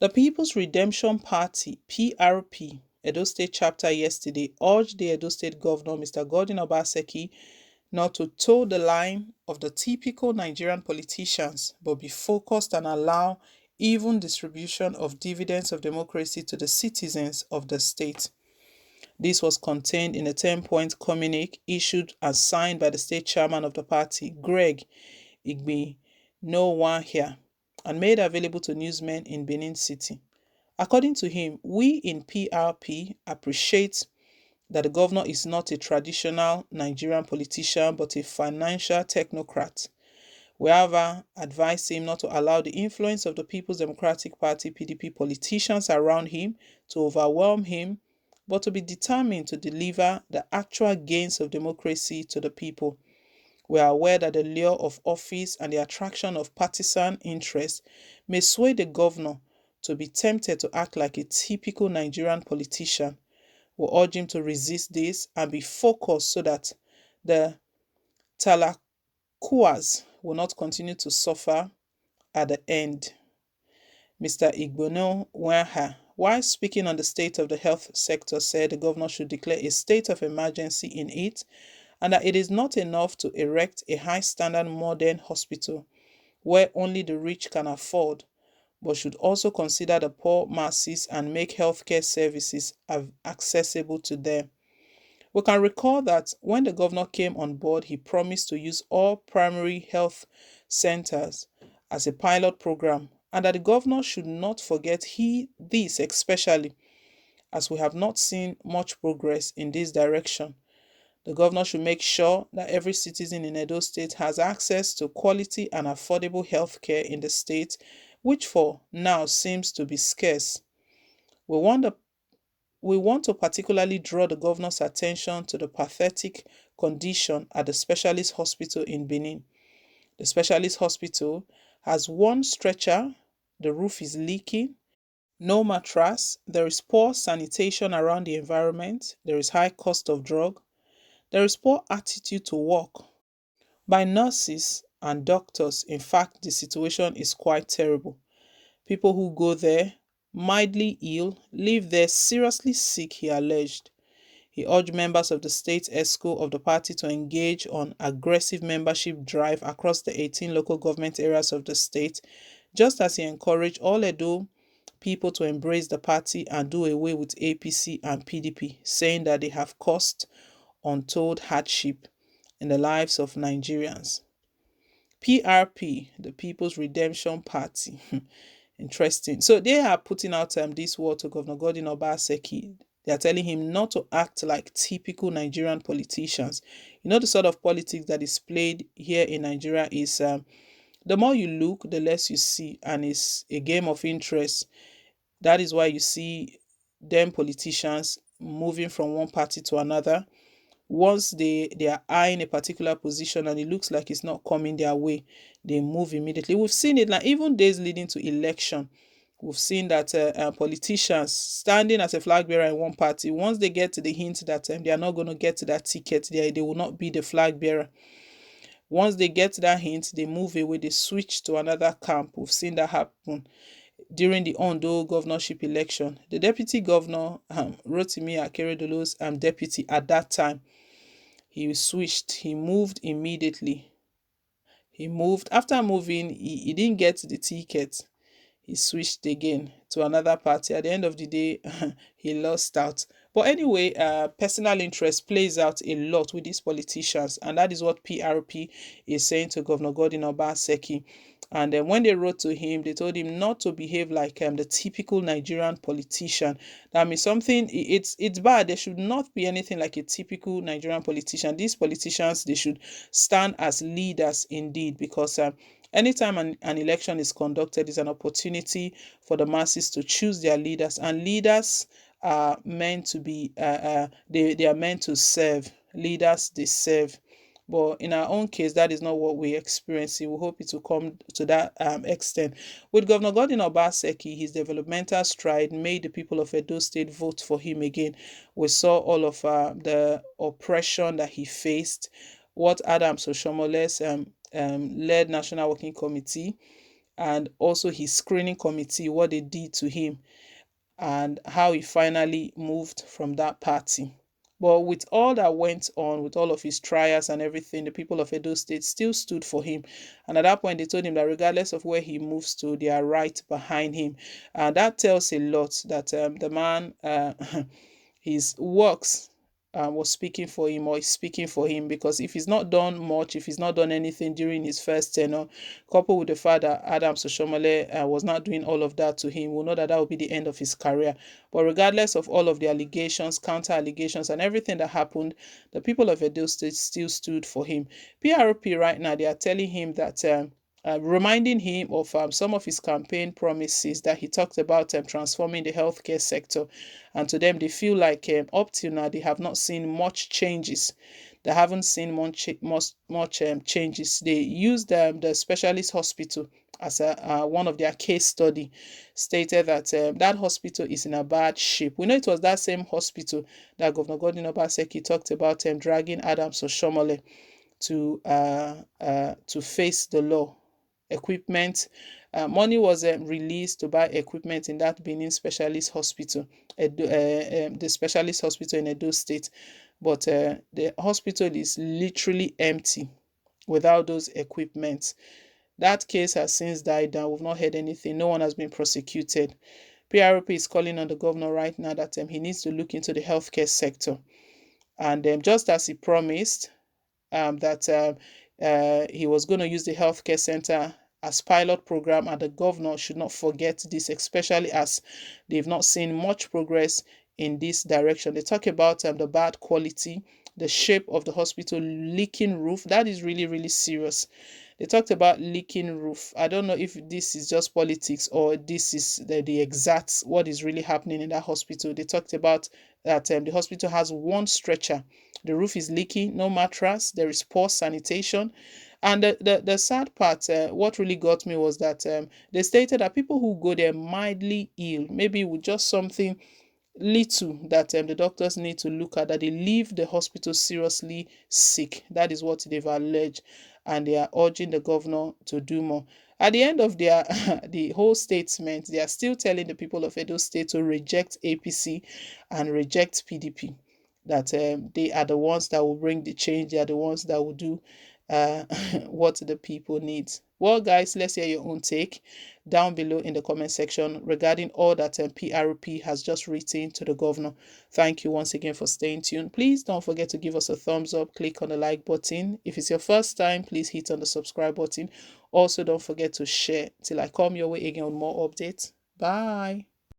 The People's Redemption Party (PRP) Edo State chapter yesterday urged the Edo State Governor Mr. Godwin Obaseki not to toe the line of the typical Nigerian politicians but be focused and allow even distribution of dividends of democracy to the citizens of the state. This was contained in a 10-point communique issued and signed by the state chairman of the party, Greg Igbe No One Here, and made available to newsmen in Benin City. According to him, we in PRP appreciate that the governor is not a traditional Nigerian politician but a financial technocrat. We however advise him not to allow the influence of the People's Democratic Party (PDP) politicians around him to overwhelm him, but to be determined to deliver the actual gains of democracy to the people. We are aware that the lure of office and the attraction of partisan interests may sway the governor to be tempted to act like a typical Nigerian politician. We urge him to resist this and be focused so that the Talakuas will not continue to suffer at the end. Mr. Igbono Wenha, while speaking on the state of the health sector, said the governor should declare a state of emergency in it and that it is not enough to erect a high-standard modern hospital where only the rich can afford, but should also consider the poor masses and make healthcare services accessible to them. We can recall that when the governor came on board, he promised to use all primary health centers as a pilot program and that the governor should not forget this especially as we have not seen much progress in this direction. The governor should make sure that every citizen in Edo State has access to quality and affordable health care in the state, which for now seems to be scarce. We want to particularly draw the governor's attention to the pathetic condition at the specialist hospital in Benin. The specialist hospital has one stretcher, the roof is leaking, no mattress, there is poor sanitation around the environment, there is high cost of drug, there is poor attitude to work by nurses and doctors. In fact, the situation is quite terrible. People who go there mildly ill leave there seriously sick, he alleged. He urged members of the state ESCO of the party to engage on aggressive membership drive across the 18 local government areas of the state, just as he encouraged all Edo people to embrace the party and do away with APC and PDP, saying that they have caused untold hardship in the lives of Nigerians. PRP, the People's Redemption Party. Interesting. So they are putting out this word to Governor Godwin Obaseki. They are telling him not to act like typical Nigerian politicians. You know, the sort of politics that is played here in Nigeria is the more you look, the less you see, and it's a game of interest. That is why you see them politicians moving from one party to another. Once they are eyeing a particular position and it looks like it's not coming their way, they move immediately. We've seen it like even days leading to election. We've seen that politicians standing as a flag bearer in one party, once they get to the hint that they are not going to get to that ticket, they will not be the flag bearer. Once they get that hint, they move away, they switch to another camp. We've seen that happen during the Ondo governorship election. The deputy governor, Rotimi Akeredolu's deputy at that time, he switched, he moved immediately. He moved, after moving, he didn't get the ticket. He switched again to another party. At the end of the day, he lost out. But anyway, personal interest plays out a lot with these politicians, and that is what PRP is saying to Governor Godwin Obaseki. And then when they wrote to him, they told him not to behave like the typical Nigerian politician. That means something, it's bad. There should not be anything like a typical Nigerian politician. These politicians, they should stand as leaders indeed, because anytime an election is conducted is an opportunity for the masses to choose their leaders, and leaders are meant to be they are meant to serve. Leaders, they serve. But in our own case, that is not what we're experiencing. We hope it will come to that extent. With Governor Godwin Obaseki, his developmental stride made the people of Edo State vote for him again. We saw all of the oppression that he faced, what Adams Oshomole's led National Working Committee and also his screening committee, what they did to him, and how he finally moved from that party. But with all that went on, with all of his trials and everything, the people of Edo State still stood for him. And at that point, they told him that regardless of where he moves to, they are right behind him. And that tells a lot that the man, his works was speaking for him, or is speaking for him, because if he's not done much, if he's not done anything during his first tenure, coupled with the fact that Adams Oshiomhole was not doing all of that to him, we'll know that that will be the end of his career. But regardless of all of the allegations, counter allegations, and everything that happened, the people of Edo State still stood for him. PRP right now, they are telling him that reminding him of some of his campaign promises that he talked about transforming the healthcare sector. And to them, they feel like up till now, they have not seen much changes. They haven't seen much changes. They used the specialist hospital as one of their case study, stated that that hospital is in a bad shape. We know it was that same hospital that Governor Godwin Obaseki talked about dragging Adams Oshiomhole to face the law. Equipment, money was released to buy equipment in that Benin specialist hospital, the specialist hospital in Edo State, but the hospital is literally empty without those equipment. That case has since died down. We've not heard anything. No one has been prosecuted. PRP is calling on the governor right now that he needs to look into the healthcare sector, and just as he promised, that he was going to use the healthcare center as pilot program, and the governor should not forget this, especially as they've not seen much progress in this direction. They talk about the bad quality, the shape of the hospital, leaking roof. That is really, really serious. They talked about leaking roof. I don't know if this is just politics or this is the exact what is really happening in that hospital. They talked about that the hospital has one stretcher. The roof is leaking, no mattress, there is poor sanitation. And the sad part, what really got me was that they stated that people who go there mildly ill, maybe with just something little that the doctors need to look at, that they leave the hospital seriously sick. That is what they've alleged, and they are urging the governor to do more. At the end of their the whole statement, they are still telling the people of Edo State to reject APC and reject PDP, that they are the ones that will bring the change. They are the ones that will do uh, what the people need. Well, guys, let's hear your own take down below in the comment section regarding all that PRP has just written to the governor. Thank you once again for staying tuned. Please don't forget to give us a thumbs up, click on the like button. If it's your first time, please hit on the subscribe button. Also, don't forget to share. Till I come your way again with more updates. Bye.